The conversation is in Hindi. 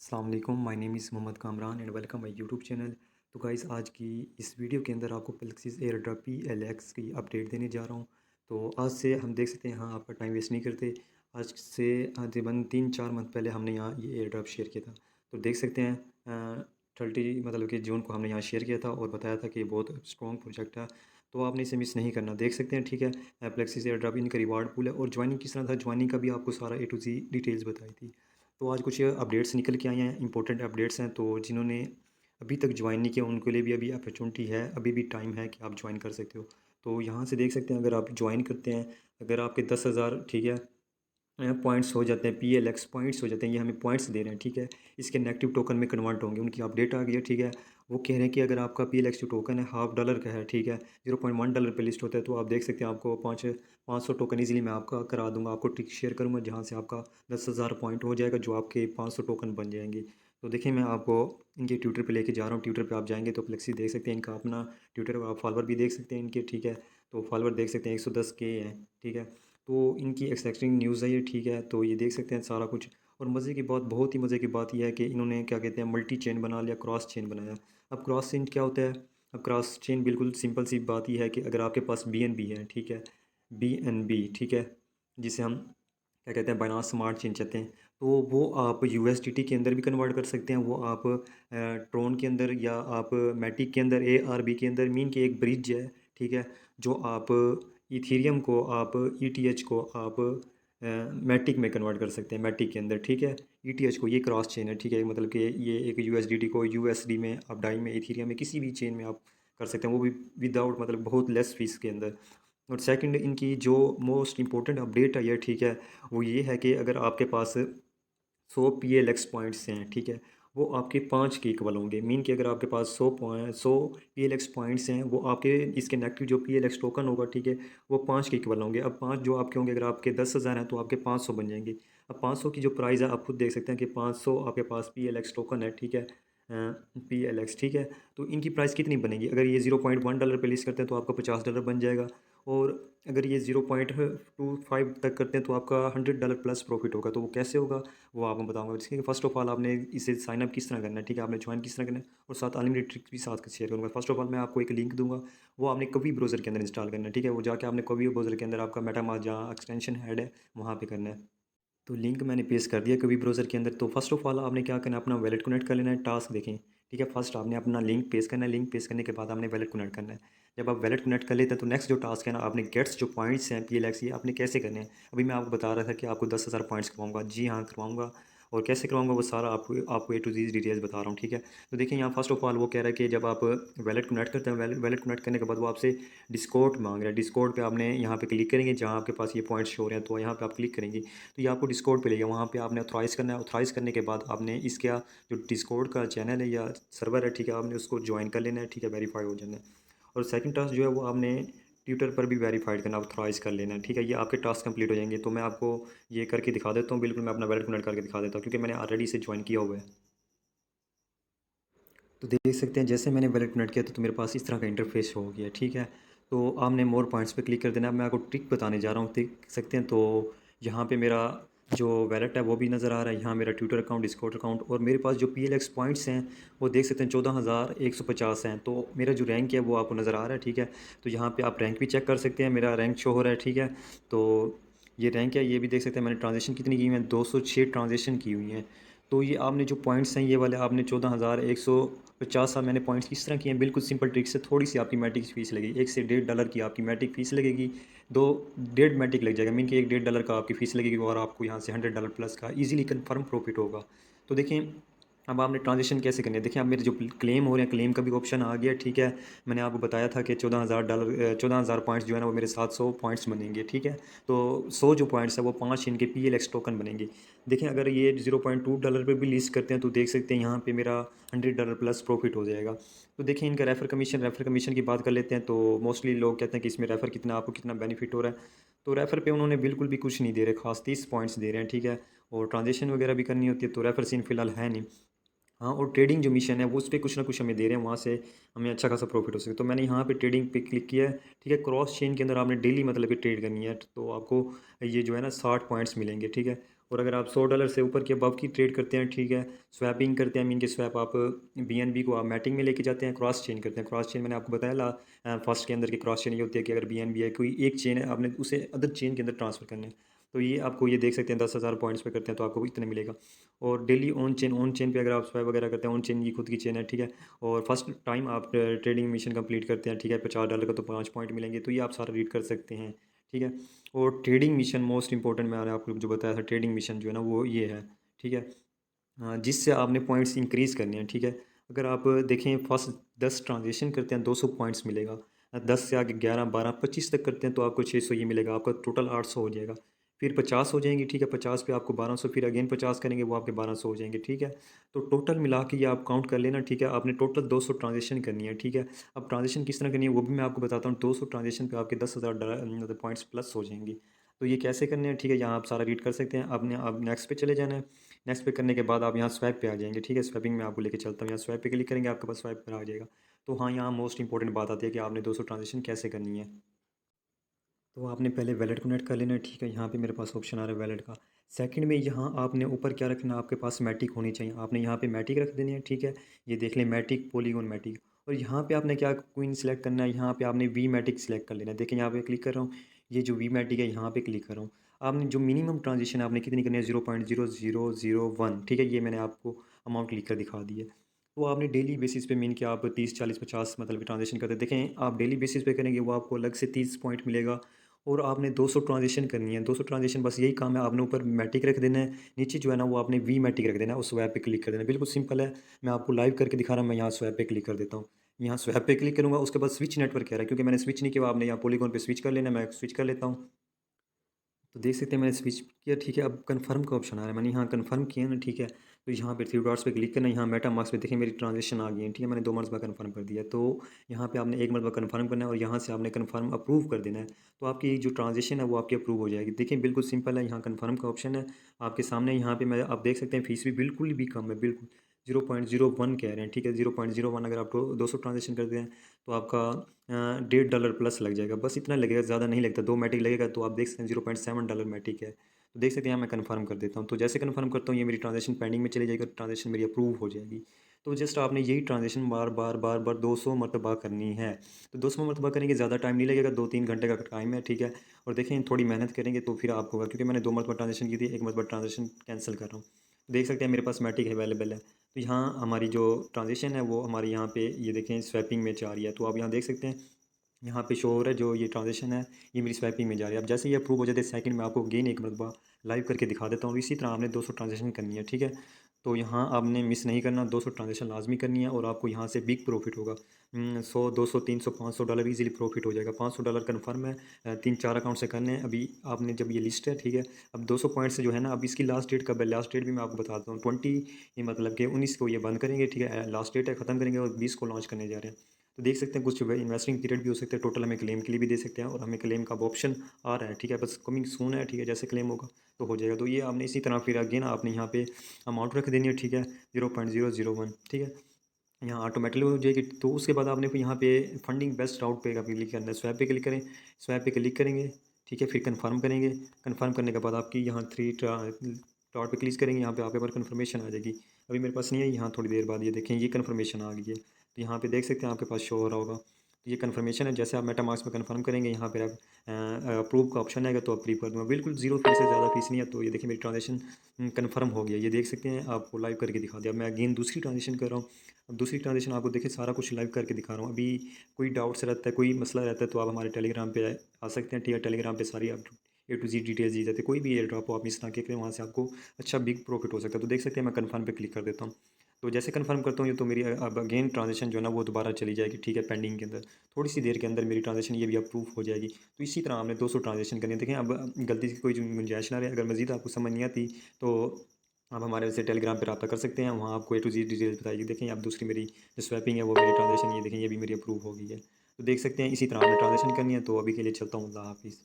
अस्सलाम वालेकुम, my name is Mohammed Kamran and welcome my YouTube channel. तो गाइस, आज की इस वीडियो के अंदर आपको प्लेक्सिस एयर ड्रॉप PLX की अपडेट देने जा रहा हूँ। तो आज से हम देख सकते हैं, हाँ, आपका टाइम वेस्ट नहीं करते। आज से तकरीबन 3-4 मंथ पहले हमने यहाँ ये एयर ड्रॉप शेयर किया था। तो देख सकते हैं 30 मतलब कि जून को हमने यहाँ शेयर किया था और बताया था कि बहुत स्ट्रॉन्ग प्रोजेक्ट है, तो आपने इसे मिस नहीं करना। देख सकते हैं, ठीक है। प्लेक्सिस एयर ड्रॉप इनका रिवार्ड पूल है और ज्वाइनिंग किस तरह था, ज्वाइनिंग का भी आपको सारा A to Z डिटेल्स बताई थी। तो आज कुछ अपडेट्स निकल के आई हैं, इंपॉर्टेंट अपडेट्स हैं। तो जिन्होंने अभी तक ज्वाइन नहीं किया उनके लिए भी अभी अपॉर्चुनिटी है, अभी भी टाइम है कि आप ज्वाइन कर सकते हो। तो यहाँ से देख सकते हैं, अगर आप ज्वाइन करते हैं, अगर आपके 10,000, ठीक है, पॉइंट्स हो जाते हैं, PLX पॉइंट्स हो जाते हैं, ये हमें पॉइंट्स दे रहे हैं, ठीक है। इसके नेगेटिव टोकन में कन्वर्ट होंगे, उनकी अपडेट आ गई है, ठीक है। वो कह रहे हैं कि अगर आपका PLX जो टोकन है $1/2 का है, ठीक है, $0.1 पे लिस्ट होता है, तो आप देख सकते हैं आपको 500 टोकन ईजिली मैं आपका करा दूंगा, आपको ट्रिक शेयर करूंगा जहाँ से आपका 10,000 पॉइंट हो जाएगा, जो आपके 500 टोकन बन जाएंगे। तो देखिए, मैं आपको इनके ट्विटर पे लेके जा रहा हूँ। ट्विटर पे आप जाएंगे तो फ्लेक्सी देख सकते हैं, इनका अपना ट्विटर, आप फॉलोअर भी देख सकते हैं इनके, ठीक है। तो फॉलोअर देख सकते हैं 110K हैं, ठीक है। तो इनकी एक्साइटिंग न्यूज़ है ये, ठीक है। तो ये देख सकते हैं सारा कुछ। और मज़े की बात, बहुत ही मज़े की बात यह है कि इन्होंने क्या कहते हैं, मल्टी चेन बना लिया, क्रॉस चेन बनाया। अब क्रॉस चेन क्या होता है? अब क्रॉस चेन बिल्कुल सिंपल सी बात यह है कि अगर आपके पास BNB है, ठीक है, BNB, ठीक है, जिसे हम क्या कहते हैं, बाइनांस स्मार्ट चेन चाहते हैं, तो वो आप USDT के अंदर भी कन्वर्ट कर सकते हैं, वो आप ट्रोन के अंदर, या आप मैटिक के अंदर, ARB के अंदर। मीन के एक ब्रिज है, ठीक है, जो आप इथीरियम को, आप ETH को आप मैटिक में कन्वर्ट कर सकते हैं, मैटिक के अंदर, ठीक है। ETH को, ये क्रॉस चेन है, ठीक है, मतलब कि ये एक USDT को USD में, आप डाई में, इथीरियम में, किसी भी चेन में आप कर सकते हैं, वो भी विदाउट, मतलब बहुत लेस फीस के अंदर। और सेकंड, इनकी जो मोस्ट इंपॉर्टेंट अपडेट है ये, ठीक है, वो ये है कि अगर आपके पास 100 PLX पॉइंट्स हैं, ठीक है, वो आपके 5 के इक्वल होंगे। मीन कि अगर आपके पास 100 PLX पॉइंट्स हैं, वो आपके इसके नेगेटिव जो PLX टोकन होगा, ठीक है, वो 5 के इक्वल होंगे। अब 5 जो आपके होंगे, अगर आपके 10,000 हैं तो आपके 500 बन जाएंगे। अब 500 की जो प्राइस है, आप खुद देख सकते हैं कि 500 आपके पास PLX टोकन है, ठीक है, PLX, ठीक है। तो इनकी प्राइस कितनी बनेगी? अगर ये $0.1 पे लिस्ट करते हैं तो आपका $50 बन जाएगा। और अगर ये 0.25 तक करते हैं तो आपका $100 प्लस प्रॉफिट होगा। तो वो कैसे होगा, वो आपको बताऊंगा। इसके फर्स्ट ऑफ ऑल आपने इसे साइन अप किस तरह करना है, ठीक है, आपने ज्वाइन किस तरह करना है, और साथ अनलिमिटेड ट्रिक्स भी साथ शेयर करूँगा। फर्स्ट ऑफ ऑल मैं आपको एक लिंक दूंगा, वो आपने कभी ब्राउज़र के अंदर इंस्टॉल करना है, ठीक है। वो जाके आपने कभी ब्राउज़र के अंदर आपका मेटामास्क जहाँ एक्सटेंशन हेड है वहाँ पे करना है। तो लिंक मैंने पेस्ट कर दिया कभी ब्राउज़र के अंदर। तो फर्स्ट ऑफ ऑल आपने क्या करना है, अपना वैलेट कनेक्ट कर लेना है। टास्क देखें, ठीक है, फर्स्ट आपने अपना लिंक पेस्ट करना है। लिंक पेस्ट करने के बाद आपने वैलेट कनेक्ट करना है। जब आप वैलेट कनेक्ट कर लेते हैं तो नेक्स्ट जो टास्क है ना, आपने गेट्स जो पॉइंट्स हैं PLX, ये आपने कैसे करने हैं। अभी मैं आपको बता रहा था कि आपको 10,000 पॉइंट्स करवाऊंगा, जी हाँ करवाऊंगा। और कैसे करवाऊंगा वो सारा आपको A to Z डिटेल्स बता रहा हूँ, ठीक है। तो देखिए, यहाँ फर्स्ट ऑफ ऑल वो कह रहा है कि जब आप वैलेट कनेक्ट करते हैं, वैलेट कनेक्ट करने के बाद वो आपसे डिस्कॉर्ड मांग रहा है। डिस्कॉर्ड पे आपने यहाँ पे क्लिक करेंगे, जहाँ आपके पास ये पॉइंट्स शो हो रहे हैं, तो यहाँ पे आप क्लिक करेंगे तो ये आपको डिस्कॉर्ड पे लेगा। वहाँ पे आपने ऑथराइज़ करना है। ऑथराइज़ करने के बाद आपने इसका जो डिस्कॉर्ड का चैनल है या सर्वर है, ठीक है, आपने उसको ज्वाइन कर लेना है, ठीक है, वेरीफाई हो जाना है। और सेकंड टास्क जो है वो आपने ट्विटर पर भी वेरीफाइड करना, ऑथराइज़ कर लेना है, ठीक है। ये आपके टास्क कंप्लीट हो जाएंगे। तो मैं आपको ये करके दिखा देता हूँ, बिल्कुल मैं अपना वैलेट कनेक्ट करके दिखा देता हूँ, क्योंकि मैंने ऑलरेडी इसे ज्वाइन किया हुआ है। तो देख सकते हैं, जैसे मैंने वैलेट कनेक्ट किया तो मेरे पास इस तरह का इंटरफेस हो गया, ठीक है। तो आपने मोर पॉइंट्स पे क्लिक कर देना है। मैं आपको ट्रिक बताने जा रहा हूँ, देख सकते हैं। तो यहाँ पे मेरा जो वैलेट है वो भी नज़र आ रहा है, यहाँ मेरा ट्विटर अकाउंट, डिस्कॉर्ड अकाउंट, और मेरे पास जो PLX पॉइंट्स हैं वो देख सकते हैं 14,150 हैं। तो मेरा जो रैंक है वो आपको नज़र आ रहा है, ठीक है। तो यहाँ पे आप रैंक भी चेक कर सकते हैं, मेरा रैंक शो हो रहा है, ठीक है। तो ये रैंक है, ये भी देख सकते हैं। मैंने ट्रांजेक्शन कितनी की हुई है, 206 ट्रांजेक्शन की हुई हैं। तो ये आपने जो पॉइंट्स हैं, ये वाले आपने 14,150 मैंने पॉइंट्स किस तरह किए हैं, बिल्कुल सिंपल ट्रिक से। थोड़ी सी आपकी मैटिक फ़ीस लगेगी, $1 से $1.5 की आपकी मैटिक फ़ीस लगेगी। दो डेढ़ मैटिक लग जाएगा, मीन कि $1 का आपकी फ़ीस लगेगी, और आपको यहाँ से $100 प्लस का ईजिली कन्फर्म प्रॉफिट होगा। तो देखें, अब आपने ट्रांजेक्शन कैसे करनी है। देखिए, अब मेरे जो क्लेम हो रहे हैं, क्लेम का भी ऑप्शन आ गया, ठीक है। मैंने आपको बताया था कि $14,000 पॉइंट्स जो है ना, वो मेरे 700 पॉइंट्स बनेंगे, ठीक है। तो 100 जो पॉइंट्स है वो 5 इनके PLX टोकन बनेंगे। देखें, अगर ये $0.2 पे भी लीस्ट करते हैं तो देख सकते हैं यहाँ पे मेरा $100 प्लस प्रॉफिट हो जाएगा। तो देखिए, इनका रेफ़र कमीशन की बात कर लेते हैं। तो मोस्टली लोग कहते हैं कि इसमें रेफ़र कितना, आपको कितना बेनिफिट हो रहा है। तो रेफ़र पे उन्होंने बिल्कुल भी कुछ नहीं दे रहे, खास 30 पॉइंट्स दे रहे हैं, ठीक है। और ट्रांजेक्शन वगैरह भी करनी होती है, तो रेफ़र सीन फ़िलहाल है नहीं। हाँ, और ट्रेडिंग जो मिशन है वो उस पे कुछ ना कुछ हमें दे रहे हैं, वहाँ से हमें अच्छा खासा प्रॉफिट हो सके। तो मैंने यहाँ पे ट्रेडिंग पे क्लिक किया है, ठीक है। क्रॉस चेन के अंदर आपने डेली मतलब कि ट्रेड करनी है, तो आपको ये जो है ना 60 पॉइंट्स मिलेंगे, ठीक है। और अगर आप $100 से ऊपर के अबव की ट्रेड करते हैं, ठीक है, स्वैपिंग करते हैं, मीन के स्वैप आप बीएनबी को आप मैटिंग में लेके जाते हैं, क्रॉस चेन करते हैं। क्रॉस चेन मैंने आपको बताया फर्स्ट के अंदर की क्रॉस चेन ये होती है कि अगर बीएनबी है कोई एक चेन है, आपने उसे अदर चेन के अंदर ट्रांसफ़र करना है, तो ये आपको ये देख सकते हैं 10,000 पॉइंट्स पे करते हैं तो आपको इतने मिलेगा। और डेली ऑन चेन पे अगर आप स्वैप वगैरह करते हैं, ऑन चेन की खुद की चेन है, ठीक है, और फर्स्ट टाइम आप ट्रेडिंग मिशन कंप्लीट करते हैं, ठीक है, $50 का तो 5 पॉइंट मिलेंगे, तो ये आप सारा रीड कर सकते हैं, ठीक है। और ट्रेडिंग मिशन मोस्ट इंपॉर्टेंट मैंने आपको जो बताया था, ट्रेडिंग मिशन जो है ना वो ये है, ठीक है। जिससे आपने पॉइंट्स इंक्रीज़ करने हैं, ठीक है। अगर आप देखें फर्स्ट 10 ट्रांजेक्शन करते हैं 200 पॉइंट्स मिलेगा। 10 से आगे 11, 12, 25 तक करते हैं तो आपको 600 ये मिलेगा, आपका टोटल 800 हो जाएगा। फिर 50 हो जाएंगी, ठीक है, 50 पे आपको 1200, फिर अगेन 50 करेंगे वो आपके 1200 हो जाएंगे, ठीक है। तो टोटल मिला के ये आप काउंट कर लेना, ठीक है। आपने टोटल 200 ट्रांजेक्शन करनी है, ठीक है। अब ट्रांजेक्शन किस तरह करनी है वो भी मैं आपको बताता हूँ। 200 ट्रांजेक्शन पे आपके 10,000 मतलब पॉइंट्स प्लस हो जाएंगी। तो ये कैसे करने हैं, ठीक है, यहाँ आप सारा रीड कर सकते हैं। आपने अब नेक्स्ट पे चले जाना है। नेक्स्ट पे करने के बाद आप यहाँ स्वैप पे आ जाएंगे, ठीक है। स्वैपिंग में आपको लेके चलता हूँ, यहाँ स्वैप पे क्लिक करेंगे आपके पास स्वैप पर आ जाएगा। तो हाँ, यहाँ मोस्ट इंपॉर्टेंट बात आती है कि आपने 200 ट्रांजेक्शन कैसे करनी है। तो आपने पहले वैलेट कनेक्ट कर लेना है, ठीक है। यहाँ पे मेरे पास ऑप्शन आ रहा है वैलेट का। सेकंड में यहाँ आपने ऊपर क्या रखना है, आपके पास मैटिक होनी चाहिए, आपने यहाँ पे मैटिक रख देनी है, ठीक है। ये देख लें मैटिक, पॉलीगॉन मैटिक। और यहाँ पे आपने क्या क्वीन सेलेक्ट करना है, यहाँ पे आपने वी मैटिक सेलेक्ट कर लेना है। देखिए यहाँ पे क्लिक कर रहा हूँ, ये जो वी मैटिक है यहाँ पे क्लिक कर रहा हूँ। आपने जो मिनिमम ट्रांजेक्शन आपने कितनी करनी है, 0.0001, ठीक है, ये मैंने आपको अमाउंट लिख कर दिखा दी है। तो आपने डेली बेसिस पे मीन कि आप 30, 40, 50 मतलब ट्रांजेक्शन करते हैं। देखें आप डेली बेसिस पे करेंगे वो आपको अलग से 30 पॉइंट मिलेगा। और आपने 200 ट्रांजेक्शन करनी है, 200 ट्रांजेक्शन बस यही काम है। आपने ऊपर मैटिक रख देना है, नीचे जो है ना वो आपने वी मैटिक रख देना है, उस स्वैप पे क्लिक कर देना है। बिल्कुल सिंपल है, मैं आपको लाइव करके दिखा रहा हूँ। मैं यहाँ स्वैप पे क्लिक कर देता हूँ, यहाँ स्वैप पे क्लिक करूँगा, उसके बाद स्विच नेटवर्क कह रहा है, क्योंकि मैंने स्विच नहीं किया, आपने यहाँ पॉलीगॉन पे स्विच कर लेना है। मैं स्विच कर लेता हूँ। तो देख सकते हैं मैंने स्विच किया, ठीक है। अब कन्फर्म का ऑप्शन आ रहा है, मैंने यहाँ कन्फर्म किया ना, ठीक है। तो यहाँ पे थ्री डॉट्स पे क्लिक करना है, यहाँ मेटा मार्क्स पे देखिए मेरी ट्रांजेक्शन आ गई है, ठीक है। मैंने 2 मरतबा कन्फर्म कर दिया। तो यहाँ पे आपने एक मरतबा कन्फर्म करना है और यहाँ से आपने कन्फर्म अप्रूव कर देना है। तो आपकी जो ट्रांजेक्शन है वो आपकी अप्रूव हो जाएगी। देखिए बिल्कुल सिंपल है, यहाँ कन्फर्म का ऑप्शन है आपके सामने। यहाँ पे मैं आप देख सकते हैं फीस भी बिल्कुल भी कम है, बिल्कुल 0.01 कह रहे हैं, ठीक है। 0.01 अगर आप 200 ट्रांजेक्शन करते हैं तो आपका $1.5 प्लस लग जाएगा, बस इतना लगेगा, ज़्यादा नहीं लगता। 2 मैटिक लगेगा तो आप देख सकते हैं $0.7 मैटिक है। तो देख सकते हैं यहाँ मैं कंफर्म कर देता हूँ। तो जैसे कंफर्म करता हूँ ये मेरी ट्रांजेक्शन पेंडिंग में चली जाएगी और ट्रांजेक्शन मेरी अप्रूव हो जाएगी। तो जस्ट आपने यही ट्रांजेक्शन बार बार बार बार 200 मरतबा करनी है। तो 200 मरतबा करेंगे, ज़्यादा टाइम नहीं लगेगा, 2-3 घंटे का टाइम है, ठीक है। और देखें थोड़ी मेहनत करेंगे तो फिर आपको होगा, क्योंकि मैंने 2 मरतबा ट्रांजेक्शन की थी, 1 मरतबा ट्रांजेक्शन कैंसिल कर रहा हूँ। तो देख सकते हैं मेरे पास मैटिक अवेलेबल है। तो यहाँ हमारी जो ट्रांजेक्शन है वो हमारे यहाँ पे ये देखें स्वैपिंग में जा रही है। तो आप यहाँ देख सकते हैं, यहाँ पे शो हो रहा है जो ये ट्रांजेक्शन है ये मेरी स्वैपिंग में जा रही है। अब जैसे ये अप्रूव हो जाते हैं सेकंड में आपको गेन एक मरतबा लाइव करके दिखा देता हूँ। इसी तरह आपने 200 ट्रांजेक्शन करनी है, ठीक है। तो यहाँ आपने मिस नहीं करना, 200 ट्रांजेक्शन लाजमी करनी है और आपको यहाँ से बिग प्रॉफिट होगा। 100, 200, 300, $500 ईजिली प्रॉफिट हो जाएगा। $500 कन्फर्म है। 3-4 अकाउंट से करने हैं अभी आपने, जब ये लिस्ट है, ठीक है। अब 200 पॉइंट से जो है ना, अब इसकी लास्ट डेट कब है, लास्ट डेट भी मैं आपको बताता हूँ। 20 ये मतलब कि 19 को ये बंद करेंगे, ठीक है, लास्ट डेट है, ख़त्म करेंगे और 20 को लॉन्च करने जा रहे हैं। तो देख सकते हैं कुछ इन्वेस्टिंग पीरियड भी हो सकते हैं, टोटल हमें क्लेम के लिए भी दे सकते हैं और हमें क्लेम का ऑप्शन आ रहा है, ठीक है, बस कमिंग सून है, ठीक है। जैसे क्लेम होगा तो हो जाएगा। तो ये आपने इसी तरह फिर अगेन आपने यहाँ पे अमाउंट रख देनी है, ठीक है, 0.001, ठीक है। यहाँ ऑटोमेटिकली हो जाएगी। तो उसके बाद आपने फिर यहाँ पे फंडिंग बेस्ट राउट पे क्लिक करना है, स्वैप पे क्लिक करें, स्वैप पे क्लिक करेंगे, ठीक है। फिर कंफर्म करेंगे, कंफर्म करने के बाद आपकी यहाँ थ्री डॉट पे क्लिक करेंगे, यहाँ पे आपके पास कन्फर्मेशन आ जाएगी। अभी मेरे पास नहीं है, यहाँ थोड़ी देर बाद ये देखें ये कन्फर्मेशन आ गई है। तो यहाँ पे देख सकते हैं आपके पास शो हो रहा होगा। तो ये कन्फर्मेशन है, जैसे आप मेटामास्क में कन्फर्म करेंगे यहाँ पे आप अप्रूव का ऑप्शन आएगा तो अप्रूव कर दूँगा। बिल्कुल जीरो फीस से ज़्यादा फीस नहीं है। तो ये देखिए मेरी ट्रांजेक्शन कन्फर्म हो गया, ये देख सकते हैं, आपको लाइव करके दिखा दिया। मैं अगेन दूसरी ट्रांजेक्शन कर रहा हूँ। अब दूसरी ट्रांजेक्शन आपको देखिए सारा कुछ लाइव करके दिखा रहा हूँ। अभी कोई डाउट्स रहता है, कोई मसला रहता है तो आप हमारे टेलीग्राम पे आ सकते हैं, ठीक है। टेलीग्राम पे सारी आप ए टू जी डिटेल्स दी जाती है। कोई भी एयर ड्रॉप हो आप मिस ना करें, वहाँ से आपको अच्छा बिग प्रॉफिट हो सकता है। तो देख सकते हैं मैं कन्फर्म पे क्लिक कर देता हूँ। तो जैसे कन्फर्म करता हूँ ये तो मेरी अब अगेन ट्रांजेक्शन जो है ना वो दोबारा चली जाएगी, ठीक है, पेंडिंग के अंदर। थोड़ी सी देर के अंदर मेरी ट्रांजेक्शन ये भी अप्रूव हो जाएगी। तो इसी तरह हमने 200 ट्रांजेक्शन करनी है। देखें अब गलती से कोई गुंजाइश ना रहे, अगर मज़ीद आपको समझ नहीं आती तो आप हमारे से टेलीग्राम पर रब्ता कर सकते हैं, वहाँ आपको ए टू जी डिटेल्स बताइए। देखें अब दूसरी मेरी जो स्वैपिंग है वो मेरी ट्रांजेक्शन ये देखें ये भी मेरी अप्रूव हो गई है। तो देख सकते हैं इसी तरह आपने ट्रांजेक्शन करनी है। तो अभी के लिए चलता हूँ, अल्लाह हाफिज़।